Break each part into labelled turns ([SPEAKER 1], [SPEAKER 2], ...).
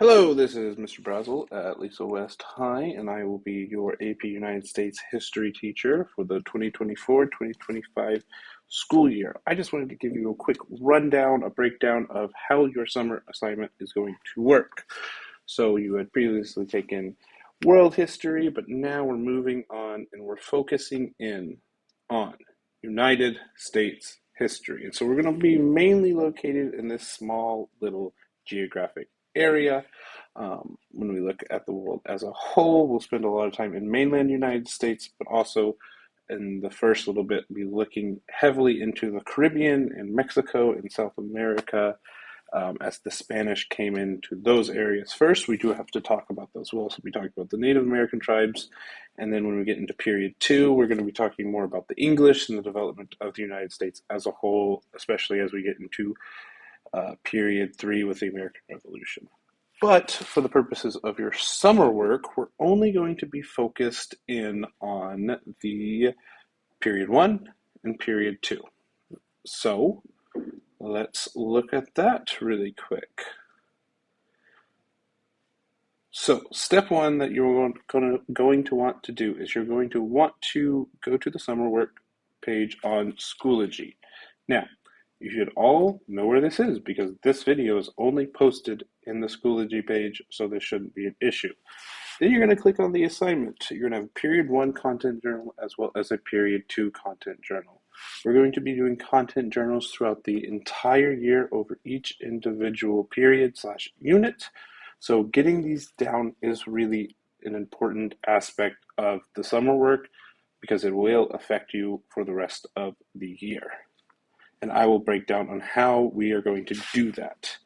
[SPEAKER 1] Hello, this is Mr. Brazel at Lisa West High, and I will be your AP United States history teacher for the 2024-2025 school year. I just wanted to give you a quick rundown, a breakdown of how your summer assignment is going to work. So you had previously taken world history, but now we're moving on and we're focusing in on United States history. And so we're going to be mainly located in this small little geographic area. When we look at the world as a whole, we'll spend a lot of time in mainland United States, but also in the first little bit be looking heavily into the Caribbean and Mexico and South America, as the Spanish came into those areas first. We do have to talk about those. We'll also be talking about the Native American tribes. And then when we get into period two, we're going to be talking more about the English and the development of the United States as a whole, especially as we get into period three with the American Revolution. But for the purposes of your summer work, we're only going to be focused in on the period one and period two. So let's look at that really quick. So step one that you're going to want to do is you're going to want to go to the summer work page on Schoology. Now, you should all know where this is because this video is only posted in the Schoology page, so this shouldn't be an issue. Then you're going to click on the assignment. You're going to have a period one content journal as well as a period two content journal. We're going to be doing content journals throughout the entire year over each individual period/unit. So getting these down is really an important aspect of the summer work because it will affect you for the rest of the year. And I will break down on how we are going to do that.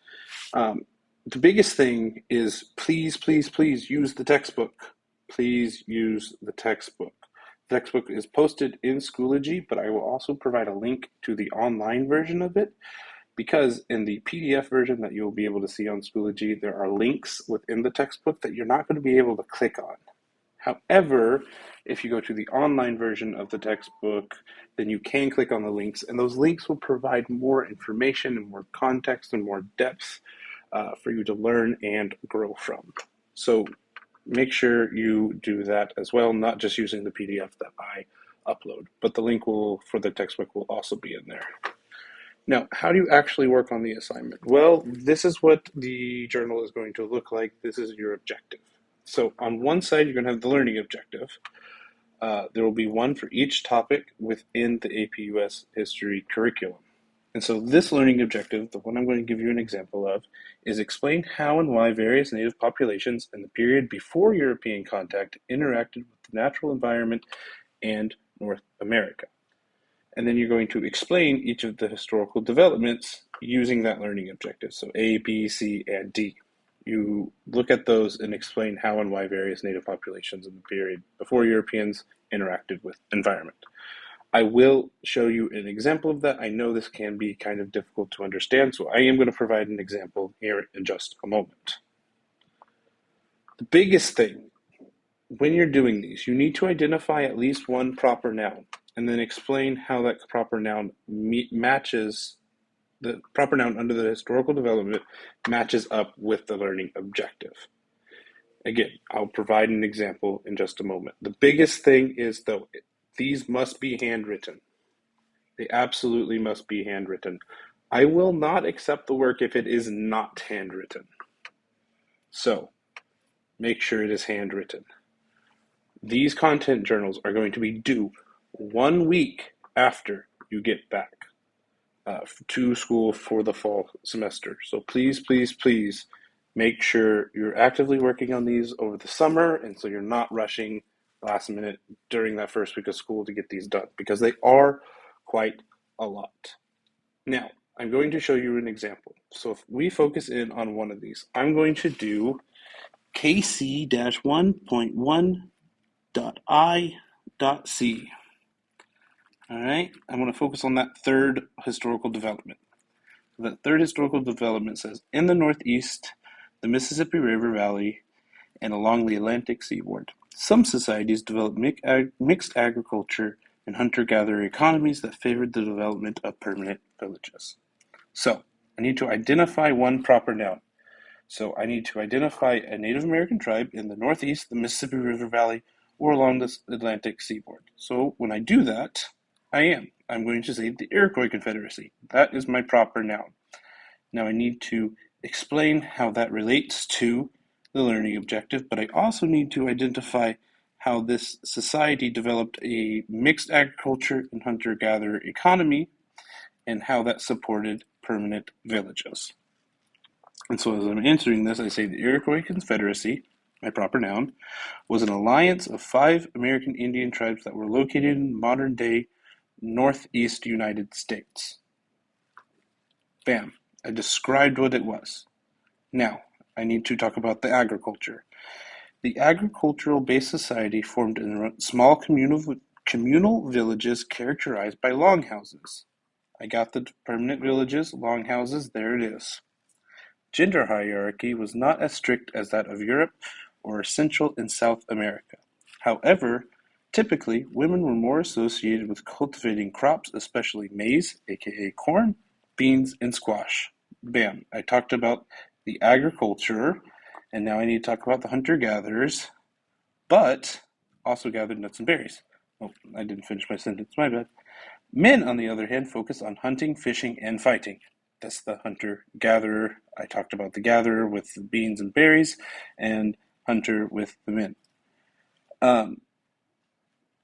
[SPEAKER 1] The biggest thing is please, please, please use the textbook. Please use the textbook. The textbook is posted in Schoology, but I will also provide a link to the online version of it because in the PDF version that you'll be able to see on Schoology, there are links within the textbook that you're not going to be able to click on. However, if you go to the online version of the textbook, then you can click on the links, and those links will provide more information and more context and more depth for you to learn and grow from. So make sure you do that as well, not just using the PDF that I upload, but the link for the textbook will also be in there. Now, how do you actually work on the assignment? Well, this is what the journal is going to look like. This is your objective. So on one side, you're going to have the learning objective. There will be one for each topic within the AP US history curriculum. And so this learning objective, the one I'm going to give you an example of, is explain how and why various native populations in the period before European contact interacted with the natural environment and North America. And then you're going to explain each of the historical developments using that learning objective. So A, B, C, and D. You look at those and explain how and why various native populations in the period before Europeans interacted with environment. I will show you an example of that. I know this can be kind of difficult to understand, so I am going to provide an example here in just a moment. The biggest thing when you're doing these, you need to identify at least one proper noun and then explain how that proper noun matches the proper noun under the historical development matches up with the learning objective. Again, I'll provide an example in just a moment. The biggest thing is, though, these must be handwritten. They absolutely must be handwritten. I will not accept the work if it is not handwritten. So, make sure it is handwritten. These content journals are going to be due 1 week after you get back to school for the fall semester. So please, please, please make sure you're actively working on these over the summer, and so you're not rushing last minute during that first week of school to get these done, because they are quite a lot. Now, I'm going to show you an example. So if we focus in on one of these, I'm going to do KC-1.1.I.C. All right, I'm going to focus on that third historical development. The third historical development says, in the Northeast, the Mississippi River Valley, and along the Atlantic seaboard, some societies developed mixed agriculture and hunter-gatherer economies that favored the development of permanent villages. So, I need to identify one proper noun. So I need to identify a Native American tribe in the Northeast, the Mississippi River Valley, or along the Atlantic seaboard. So when I do that, I'm going to say the Iroquois Confederacy. That is my proper noun. Now I need to explain how that relates to the learning objective, but I also need to identify how this society developed a mixed agriculture and hunter-gatherer economy and how that supported permanent villages. And so as I'm answering this, I say the Iroquois Confederacy, my proper noun, was an alliance of 5 American Indian tribes that were located in modern-day Northeast United States. Bam. I described what it was. Now, I need to talk about the agriculture. The agricultural-based society formed in small communal villages characterized by longhouses. I got the permanent villages, longhouses, there it is. Gender hierarchy was not as strict as that of Europe or Central and South America. However, typically, women were more associated with cultivating crops, especially maize, aka corn, beans, and squash. Bam, I talked about the agriculture, and now I need to talk about the hunter-gatherers, but also gathered nuts and berries. Oh, I didn't finish my sentence, my bad. Men, on the other hand, focus on hunting, fishing, and fighting. That's the hunter-gatherer. I talked about the gatherer with the beans and berries, and hunter with the men.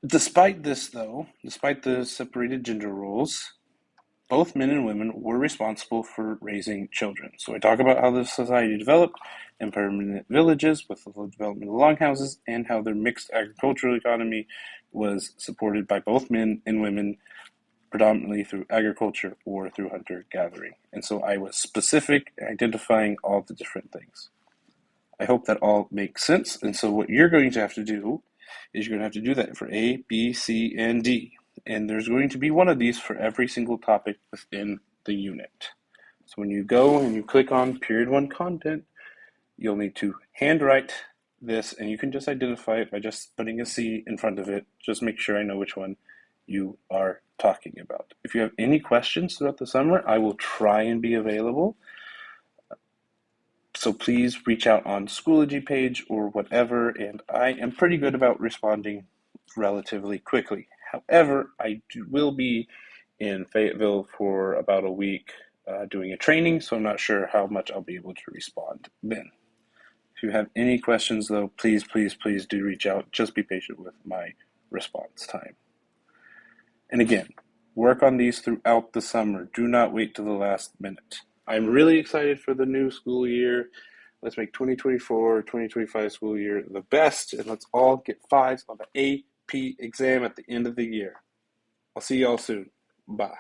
[SPEAKER 1] Despite this, though, despite the separated gender roles, both men and women were responsible for raising children. So I talk about how the society developed in permanent villages with the development of longhouses and how their mixed agricultural economy was supported by both men and women predominantly through agriculture or through hunter-gathering. And so I was specific, identifying all the different things. I hope that all makes sense. And so what you're going to have to do is you're going to have to do that for A, B, C, and D. And there's going to be one of these for every single topic within the unit. So when you go and you click on Period 1 content, you'll need to handwrite this, and you can just identify it by just putting a C in front of it. Just make sure I know which one you are talking about. If you have any questions throughout the summer, I will try and be available. So please reach out on Schoology page or whatever, and I am pretty good about responding relatively quickly. However, I will be in Fayetteville for about a week doing a training, so I'm not sure how much I'll be able to respond then. If you have any questions, though, please do reach out. Just be patient with my response time. And again, work on these throughout the summer. Do not wait till the last minute. I'm really excited for the new school year. Let's make 2024-2025 school year the best, and let's all get 5s on the AP exam at the end of the year. I'll see y'all soon. Bye.